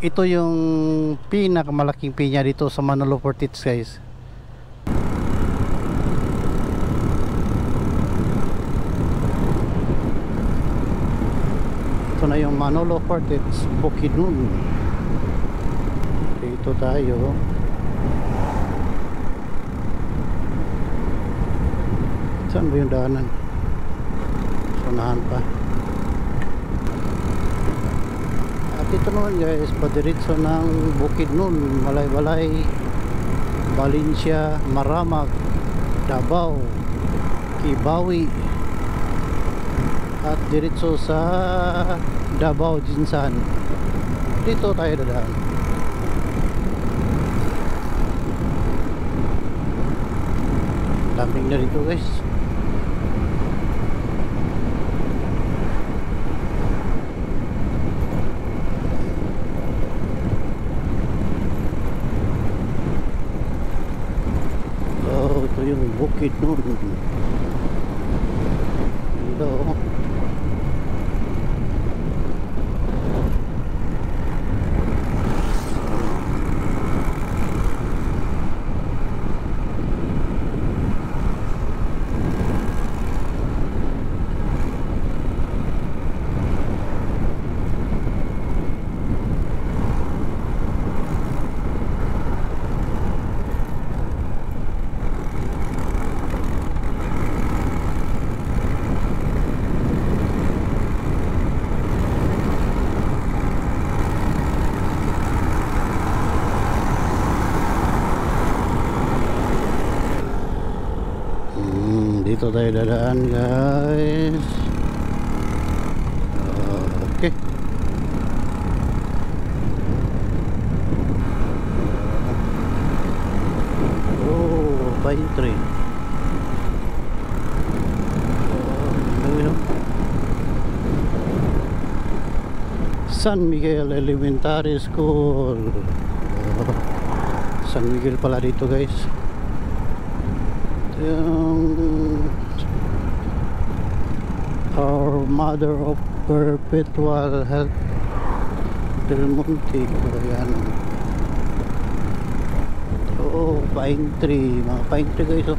Ito yung pinakamalaking pinya dito sa Manolo Fortits, guys. Ito na yung Manolo Fortits Bukidnon. Dito tayo. Saan ba yung daanan? Sunahan pa. At ito naman, guys, padiritso ng Bukidnon, Balay-Balay, Valencia, Maramag, Davao, Kibawi, at diretso sa Davao Jinsan. Dito tayo dadaan. Daming na dito, guys. Oh, ito yung Bukidnon. Ito. Dito tayo dadaan, guys. Okay. Oh, pine tree. San Miguel Elementary School. San Miguel pala dito, guys. Yung Our Mother of Perpetual Health Del Monte. Ayan. Oh, pine tree. Mga pine tree, guys. Oh.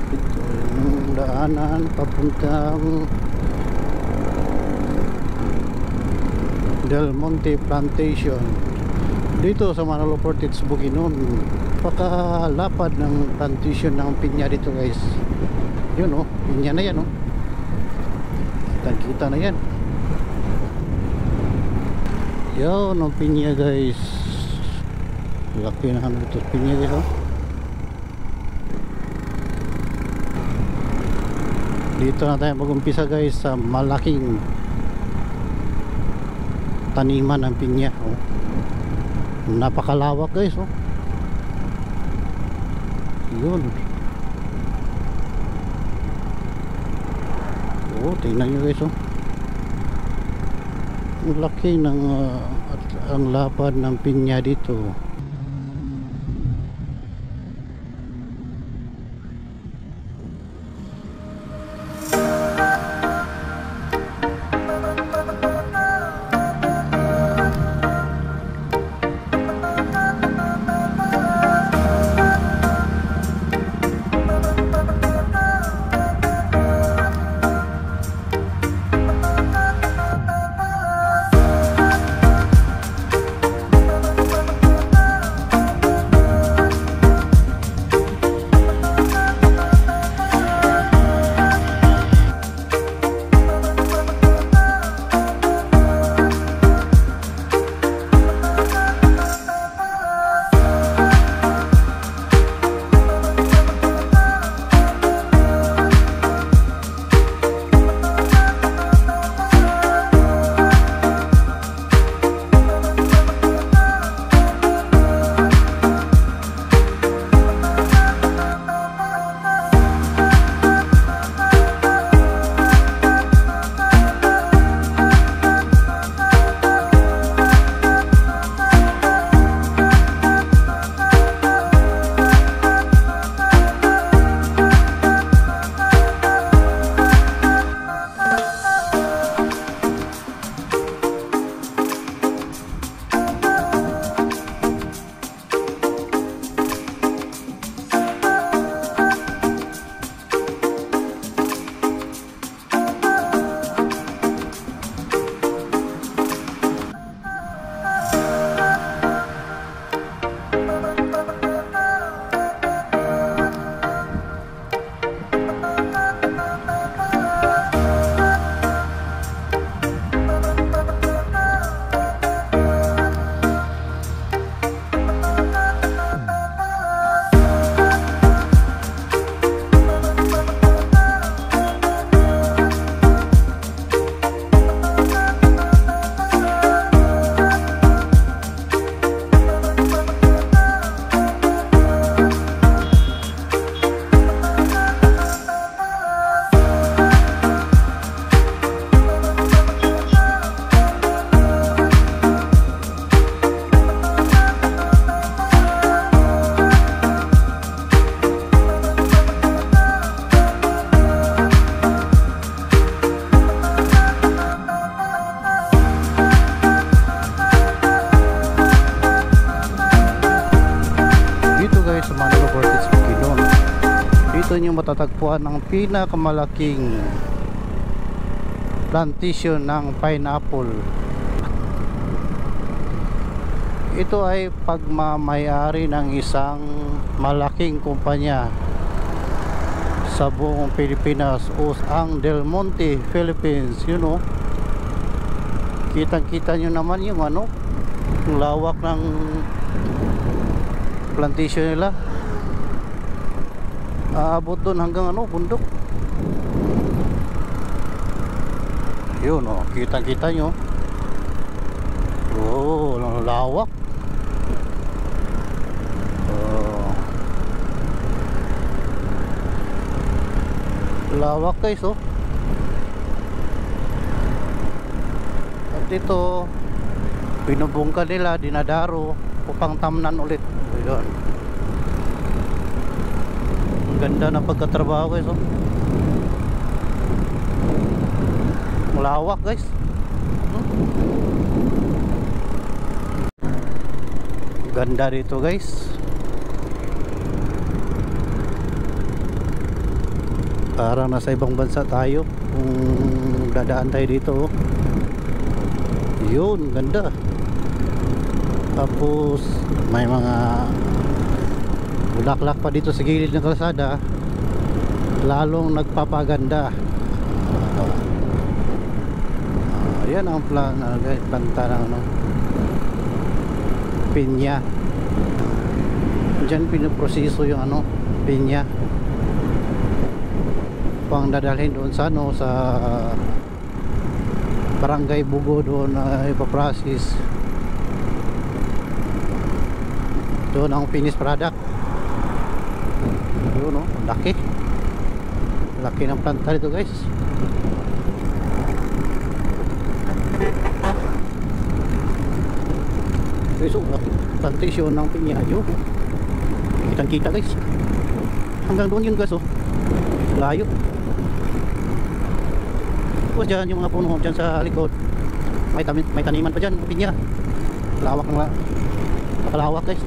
Ito yung daanan papuntang Del Monte Plantation. Dito sa Manolo Fortits Bukidnon. Pakalapad ng plantation ng pinya dito, guys. Yun, oh, pinya na yan, oh. Kita na yan. Yun, oh, pinya, guys. Laki na ito pinya, guys, oh. Dito na tayo mag-umpisa, guys, sa malaking taniman ng pinya, oh. Napakalawak, guys, oh. Yun. Oh, tingnan nyo, guys, oh. Ang laki ng ang lapad ng pinya dito. nyo matatagpuan ang pinakamalaking plantation ng pineapple. Ito ay pagmamayari ng isang malaking kumpanya sa buong Pilipinas, o ang Del Monte Philippines. You know, kitang-kita nyo naman yung ano, yung lawak ng plantation nila. Aabot doon hanggang ano, bundok. Yun o, kitang-kita nyo. Oh, lawak. Lawak guys, oh. At dito binubungka nila, dinadaro upang tamnan ulit. Ayun, ang ganda ng pagkatrabaho guys, oh. Lawak guys. Ganda dito guys. Parang nasa ibang bansa tayo kung dadaan tayo dito, oh. Yun, ganda. Tapos may mga bulaklak pa dito sa gilid ng kalsada, lalong nagpapaganda. Yan ang planta ng ano, pinya. Diyan pinoproseso yung ano, pinya, pang dadalhin doon sa ano, sa Barangay Bugo doon na ipaprocess. Doon ang finished product. Yun, no, laki. Laki ng planta dito guys. So, plantation ng pinya. Yun, kitang kita guys. Hanggang doon yun guys, oh. Layo. Tapos dyan yung mga puno dyan sa likod, may taniman pa dyan, pinya. Lawak ng nakalawak guys.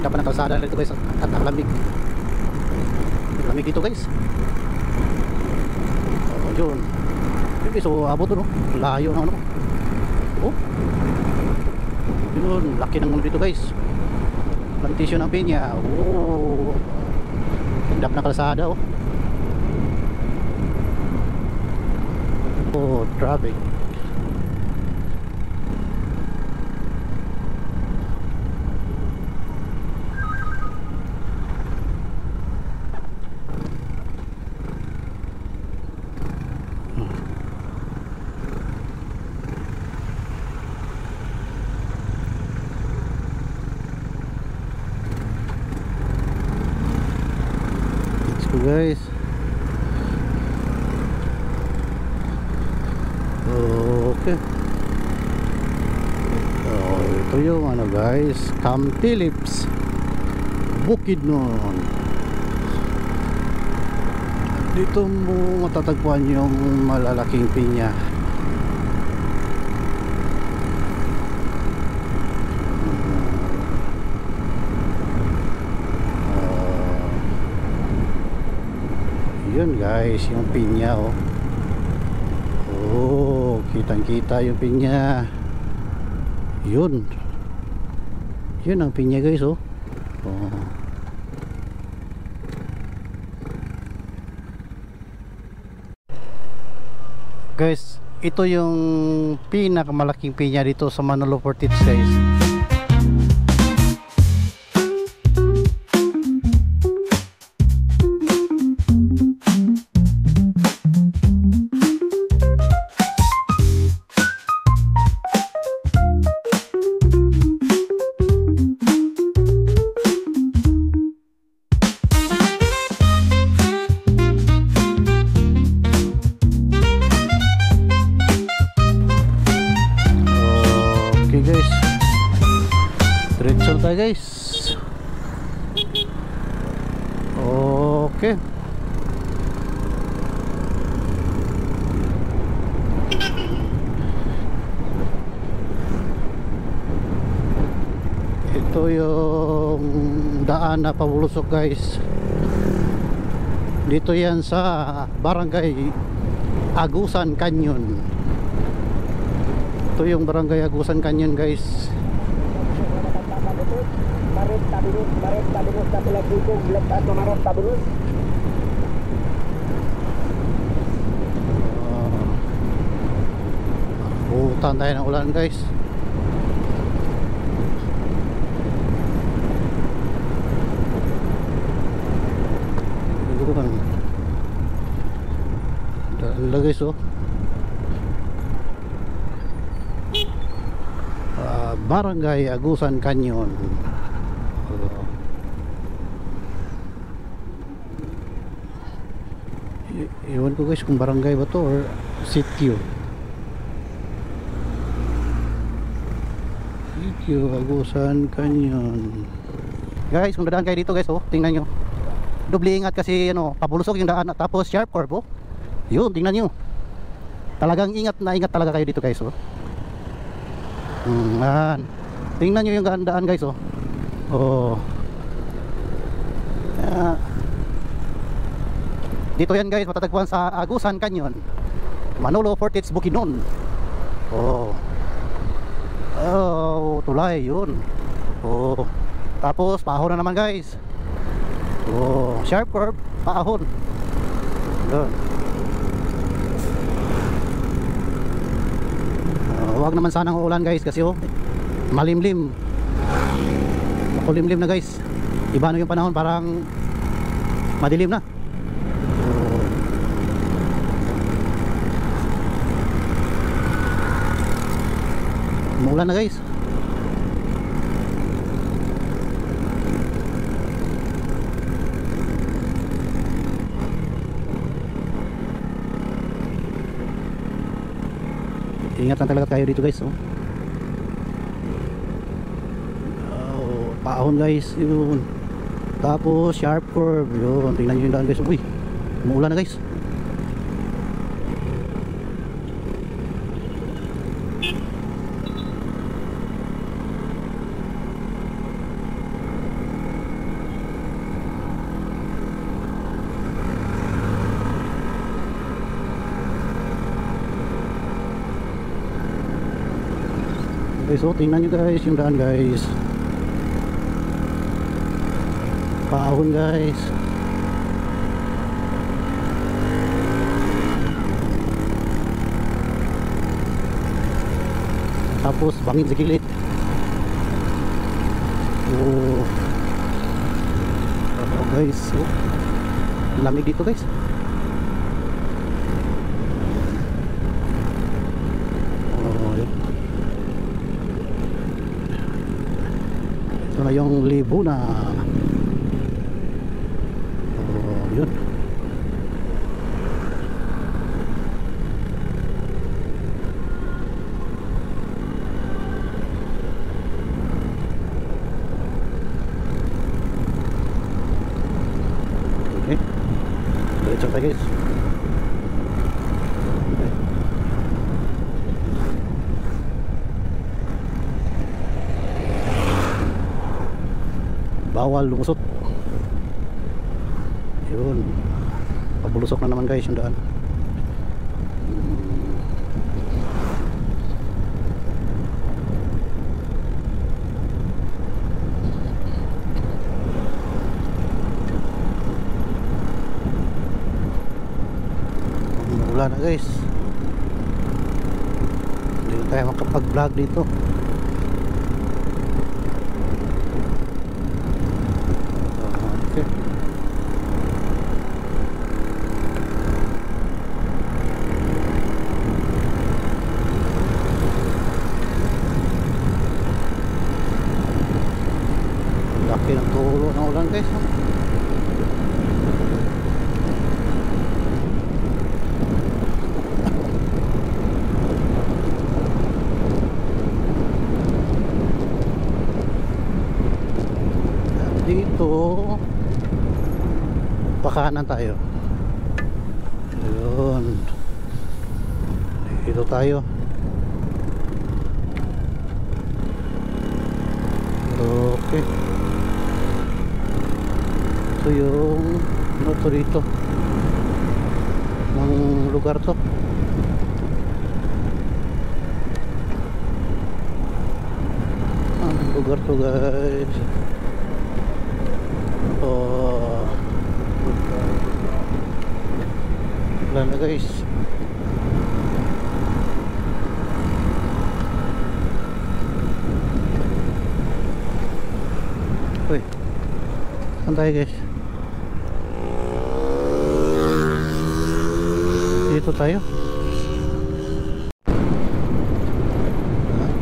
Dapat ng kalsada dito guys, at nakalamig. Lamig dito guys. Yun. Okay, so abot doon, oh. Layo ng ano. Oh, yun, laki ng mundo dito guys. Plantation ng pinya. Oh, ganda ng kalsada, oh. Oh, traffic. Let's go guys. Okay. Oh, ito yung ano guys, Camp Phillips, Bukidnon. Dito mo matatagpuan yung malalaking pinya. Yun guys, yung pinya, oh. Oh, kitang-kita yung pinya. Yun. Yun ang pinya guys, oh. Oh. Guys, ito yung pinakamalaking pinya dito sa Manolo Portage guys. Diretso tayo guys. Okay. Ito yung daan na pabulusok guys. Dito yan sa Barangay Agusan Canyon. Ito yung Barangay Agusan Canyon, guys. Buhutan tayo ng ulan, guys. Dala, guys, oh. Barangay Agusan Canyon. Iwan ko, guys, kung barangay ba to or sitio. Sitio Agusan Canyon. Guys, kung dadaan kayo dito, guys, oh, tingnan nyo. Doble ingat kasi ano, pabulusok yung daan at tapos sharp curve, oh. Yun, tingnan nyo. Talagang ingat na ingat talaga kayo dito, guys, oh. Yan. Tingnan nyo yung daan, guys, oh. Oh. Dito yan, guys, matatagpuan sa Agusan Canyon, Manolo Fortits, Bukidnon. Oh. Oh, tulay yun. Oh. Tapos paahon na naman, guys. Oh, sharp curve, paahon. Yun. Huwag naman sanang uulan, guys, kasi oh, malimlim. Makulimlim na, guys. Iba na yung panahon, parang madilim na. Umuulan na, guys. Ingat lang talaga kayo dito, guys, oh. Oh, paahon, guys, yun. Tapos sharp curve, yun. Tingnan nyo yung daan, guys. Uy, umuulan na, guys. Okay, so tingnan nyo, guys, yung daan, guys. Paahon, guys. Tapos bangin sa gilid. Oh, guys, oh, lamig dito, guys. Ito na yung libo na. Oh, yun. Okay. Diretso tayo, guys. Bawal lumusot. Yun, pabulusok na naman, guys, yung daan. Wala na, guys. Hindi na tayo makapag-vlog dito. Laki ng tulo ng ulan, guys. Dito pakanan tayo. Ayun, dito tayo. Okay. Ito yung ano to dito. ng lugar to. Ang lugar to guys. Oh, wala na guys. Uy, saan tayo guys? Dito tayo.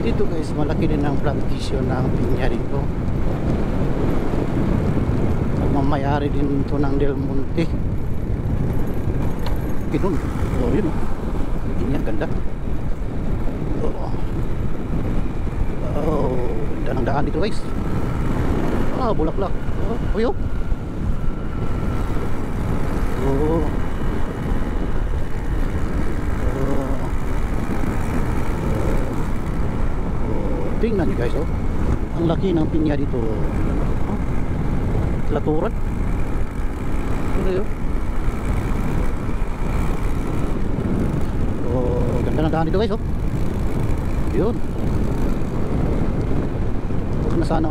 Dito guys, malaki din ang plantation ng pinya dito. Mamayari din ito ng Del Monte. Ganun. Oh, yun oh. Pinya, ganda. Oh, ganda ng daan dito guys. Bulaklak. Oh, uyo. Oh. Tingnan nyo guys, oh. Ang laki ng pinya dito. Oh. Laturan. Ano yun? Oh, ganda ng daan dito guys, oh. Yun. Huwag na sana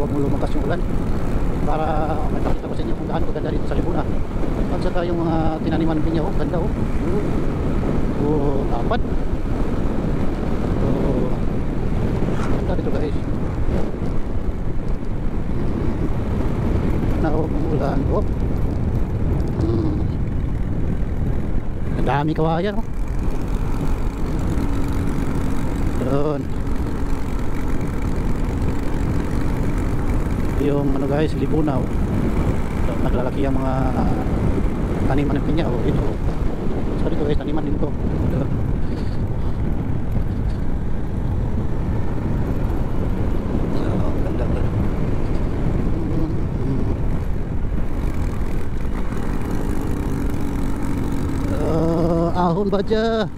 wag mo lumakas yung ulan para makita ko sa inyo kung gaano kaganda dito sa Laguna. At saka yung mga tinaniman ng pinya, oh, ganda oh. Oh, tapat. Oh, ganda dito guys. Na oh, ulan oh. Ang dami kawayan oh. Doon. Yung ano guys, libunaw. Naglalaki ang mga taniman ng pinya oh, dito. So dito guys, taniman din to. Ganda. Ahon baja.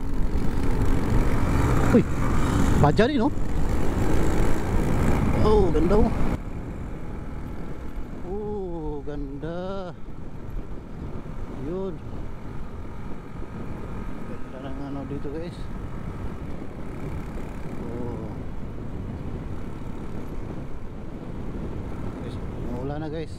Uy, baja rin no? Oh, ganda oh. Ganda. Yun. Ganda ng ano dito guys. Oh. Guys, umuulan na guys.